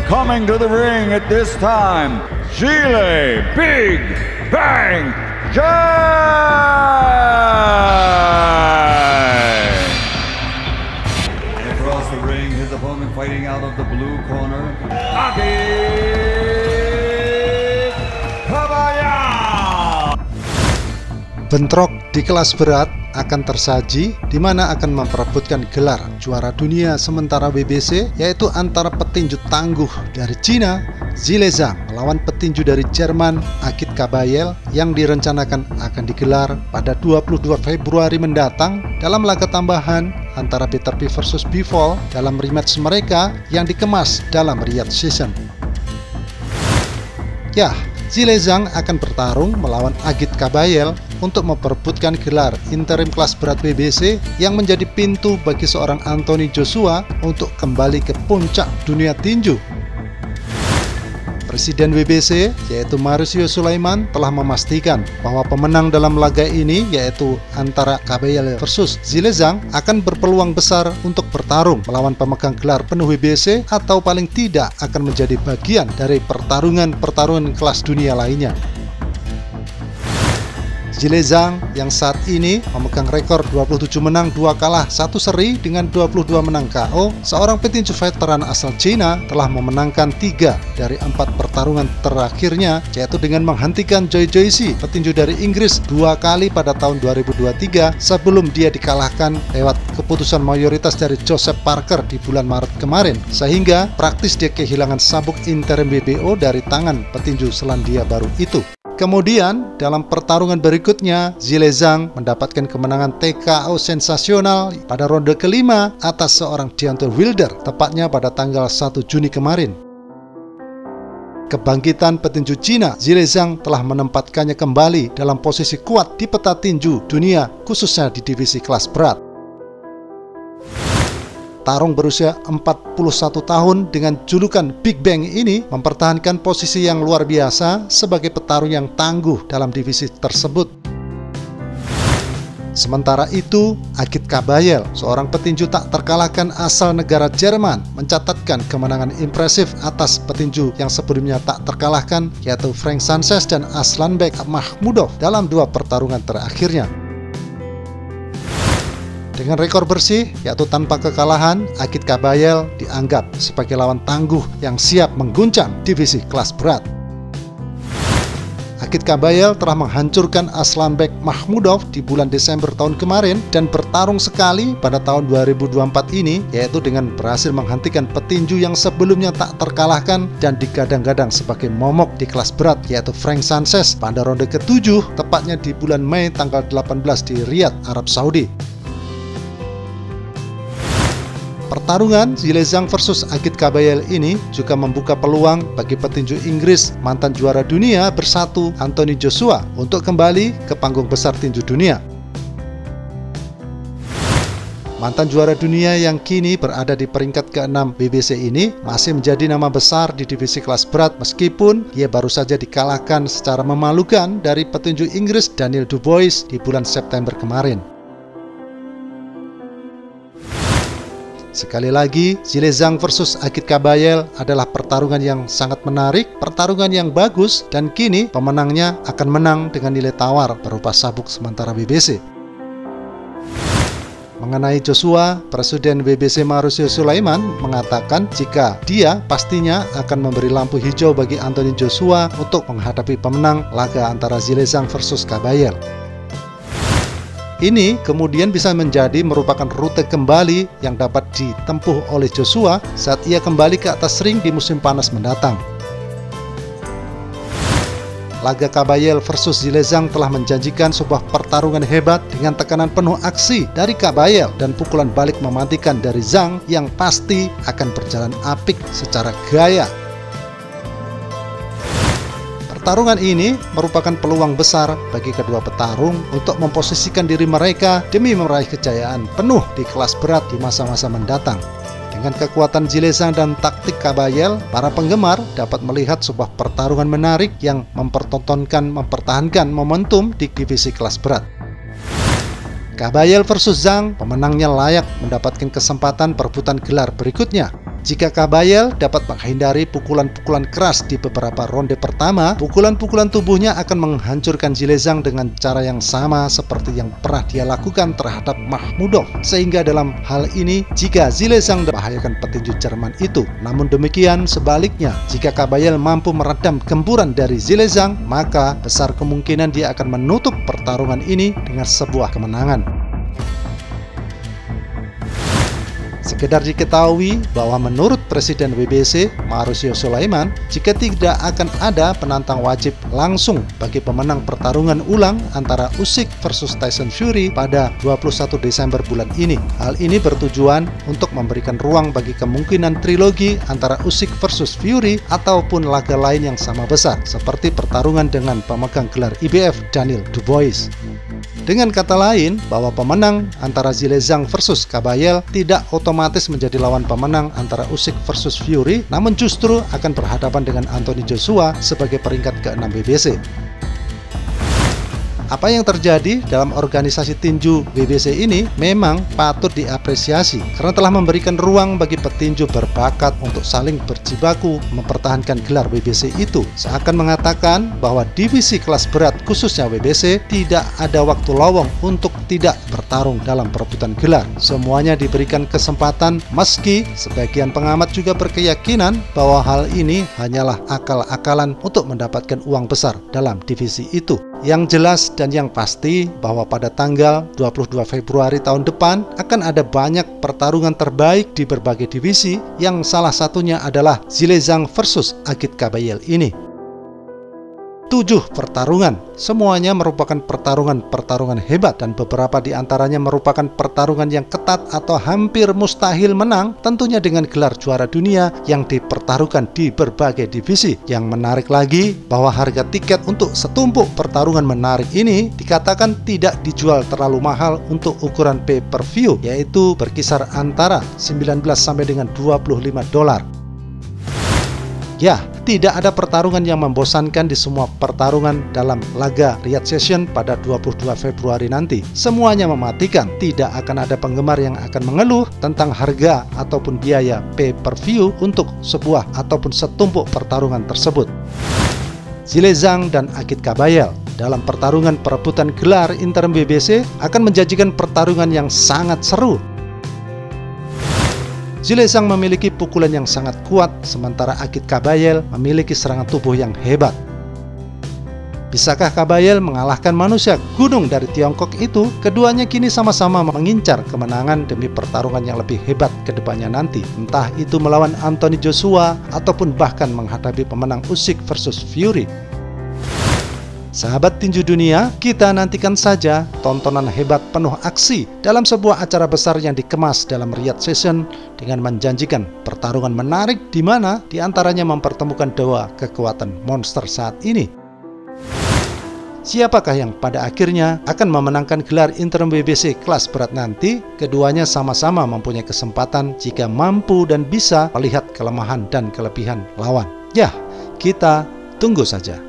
coming to the ring at this time, Zile Big Bang Jai! Across the ring, his opponent fighting out of the blue corner, Agit Kabayel. Bentrok di kelas berat akan tersaji, di mana akan memperebutkan gelar juara dunia sementara WBC, yaitu antara petinju tangguh dari Cina, Zile Zhang, melawan petinju dari Jerman, Agit Kabayel, yang direncanakan akan digelar pada 22 Februari mendatang dalam laga tambahan antara Peter P versus Bivol dalam rematch mereka yang dikemas dalam Riyadh Season. Ya, Zile Zhang akan bertarung melawan Agit Kabayel untuk memperebutkan gelar interim kelas berat WBC yang menjadi pintu bagi seorang Anthony Joshua untuk kembali ke puncak dunia tinju. Presiden WBC yaitu Mauricio Sulaiman telah memastikan bahwa pemenang dalam laga ini, yaitu antara Kabayel versus Zile Zhang, akan berpeluang besar untuk bertarung melawan pemegang gelar penuh WBC atau paling tidak akan menjadi bagian dari pertarungan kelas dunia lainnya. Zile Zhang yang saat ini memegang rekor 27 menang 2 kalah 1 seri dengan 22 menang KO, seorang petinju veteran asal Cina telah memenangkan 3 dari 4 pertarungan terakhirnya, yaitu dengan menghentikan Joy Joyce, petinju dari Inggris, 2 kali pada tahun 2023 sebelum dia dikalahkan lewat keputusan mayoritas dari Joseph Parker di bulan Maret kemarin, sehingga praktis dia kehilangan sabuk interim WBO dari tangan petinju Selandia Baru itu. Kemudian, dalam pertarungan berikutnya, Zile Zhang mendapatkan kemenangan TKO sensasional pada ronde kelima atas seorang Deontay Wilder, tepatnya pada tanggal 1 Juni kemarin. Kebangkitan petinju Cina, Zile Zhang telah menempatkannya kembali dalam posisi kuat di peta tinju dunia, khususnya di divisi kelas berat. Tarung berusia 41 tahun dengan julukan Big Bang ini mempertahankan posisi yang luar biasa sebagai petarung yang tangguh dalam divisi tersebut. Sementara itu, Agit Kabayel, seorang petinju tak terkalahkan asal negara Jerman, mencatatkan kemenangan impresif atas petinju yang sebelumnya tak terkalahkan, yaitu Frank Sanchez dan Aslanbek Makhmudov dalam 2 pertarungan terakhirnya. Dengan rekor bersih, yaitu tanpa kekalahan, Agit Kabayel dianggap sebagai lawan tangguh yang siap mengguncang divisi kelas berat. Agit Kabayel telah menghancurkan Aslanbek Makhmudov di bulan Desember tahun kemarin dan bertarung sekali pada tahun 2024 ini, yaitu dengan berhasil menghentikan petinju yang sebelumnya tak terkalahkan dan digadang-gadang sebagai momok di kelas berat, yaitu Frank Sanchez pada ronde ke-7, tepatnya di bulan Mei tanggal 18 di Riyadh, Arab Saudi. Pertarungan Zile Zhang versus Agit Kabayel ini juga membuka peluang bagi petinju Inggris mantan juara dunia bersatu Anthony Joshua untuk kembali ke panggung besar tinju dunia. Mantan juara dunia yang kini berada di peringkat ke-6 WBC ini masih menjadi nama besar di divisi kelas berat meskipun dia baru saja dikalahkan secara memalukan dari petinju Inggris Daniel Dubois di bulan September kemarin. Sekali lagi, Zile Zhang versus Agit Kabayel adalah pertarungan yang sangat menarik, pertarungan yang bagus, dan kini pemenangnya akan menang dengan nilai tawar berupa sabuk sementara WBC. Mengenai Joshua, Presiden WBC Mauricio Sulaiman mengatakan jika dia pastinya akan memberi lampu hijau bagi Anthony Joshua untuk menghadapi pemenang laga antara Zile Zhang versus Kabayel. Ini kemudian bisa menjadi merupakan rute kembali yang dapat ditempuh oleh Joshua saat ia kembali ke atas ring di musim panas mendatang. Laga Kabayel versus Zile Zhang telah menjanjikan sebuah pertarungan hebat dengan tekanan penuh aksi dari Kabayel dan pukulan balik mematikan dari Zhang yang pasti akan berjalan apik secara gaya. Pertarungan ini merupakan peluang besar bagi kedua petarung untuk memposisikan diri mereka demi meraih kejayaan penuh di kelas berat di masa-masa mendatang. Dengan kekuatan Zile Zhang dan taktik Kabayel, para penggemar dapat melihat sebuah pertarungan menarik yang mempertahankan momentum di divisi kelas berat. Kabayel versus Zhang, pemenangnya layak mendapatkan kesempatan perebutan gelar berikutnya. Jika Kabayel dapat menghindari pukulan-pukulan keras di beberapa ronde pertama, pukulan-pukulan tubuhnya akan menghancurkan Zhilei Zhang dengan cara yang sama seperti yang pernah dia lakukan terhadap Makhmudov. Sehingga dalam hal ini, jika Zhilei Zhang membahayakan petinju Jerman itu. Namun demikian sebaliknya, jika Kabayel mampu meredam gempuran dari Zhilei Zhang, maka besar kemungkinan dia akan menutup pertarungan ini dengan sebuah kemenangan. Sekedar diketahui bahwa menurut Presiden WBC, Mauricio Sulaiman, jika tidak akan ada penantang wajib langsung bagi pemenang pertarungan ulang antara Usyk versus Tyson Fury pada 21 Desember bulan ini. Hal ini bertujuan untuk memberikan ruang bagi kemungkinan trilogi antara Usyk versus Fury ataupun laga lain yang sama besar, seperti pertarungan dengan pemegang gelar IBF Daniel Dubois. Dengan kata lain, bahwa pemenang antara Zhilei Zhang versus Kabayel tidak otomatis menjadi lawan pemenang antara Usyk versus Fury, namun justru akan berhadapan dengan Anthony Joshua sebagai peringkat ke-6 WBC. Apa yang terjadi dalam organisasi tinju WBC ini memang patut diapresiasi karena telah memberikan ruang bagi petinju berbakat untuk saling berjibaku mempertahankan gelar WBC itu. Seakan mengatakan bahwa divisi kelas berat khususnya WBC tidak ada waktu lowong untuk tidak bertarung dalam perebutan gelar. Semuanya diberikan kesempatan, meski sebagian pengamat juga berkeyakinan bahwa hal ini hanyalah akal-akalan untuk mendapatkan uang besar dalam divisi itu. Yang jelas dan yang pasti bahwa pada tanggal 22 Februari tahun depan akan ada banyak pertarungan terbaik di berbagai divisi, yang salah satunya adalah Zhilei Zhang versus Agit Kabayel ini. 7 pertarungan, semuanya merupakan pertarungan hebat dan beberapa di antaranya merupakan pertarungan yang ketat atau hampir mustahil menang, tentunya dengan gelar juara dunia yang dipertaruhkan di berbagai divisi. Yang menarik lagi bahwa harga tiket untuk setumpuk pertarungan menarik ini dikatakan tidak dijual terlalu mahal untuk ukuran pay-per-view, yaitu berkisar antara 19 sampai dengan $25. Ya, tidak ada pertarungan yang membosankan di semua pertarungan dalam laga Riyadh Session pada 22 Februari nanti. Semuanya mematikan, tidak akan ada penggemar yang akan mengeluh tentang harga ataupun biaya pay-per-view untuk sebuah ataupun setumpuk pertarungan tersebut. Zhilei Zhang dan Agit Kabayel dalam pertarungan perebutan gelar interim WBC akan menjanjikan pertarungan yang sangat seru. Zhilei Zhang memiliki pukulan yang sangat kuat, sementara Agit Kabayel memiliki serangan tubuh yang hebat. Bisakah Kabayel mengalahkan manusia gunung dari Tiongkok itu? Keduanya kini sama-sama mengincar kemenangan demi pertarungan yang lebih hebat ke depannya nanti. Entah itu melawan Anthony Joshua ataupun bahkan menghadapi pemenang Usyk versus Fury. Sahabat tinju dunia, kita nantikan saja tontonan hebat penuh aksi dalam sebuah acara besar yang dikemas dalam Riyadh Session dengan menjanjikan pertarungan menarik di mana diantaranya mempertemukan dua kekuatan monster saat ini. Siapakah yang pada akhirnya akan memenangkan gelar interim WBC kelas berat nanti? Keduanya sama-sama mempunyai kesempatan jika mampu dan bisa melihat kelemahan dan kelebihan lawan. Ya, kita tunggu saja.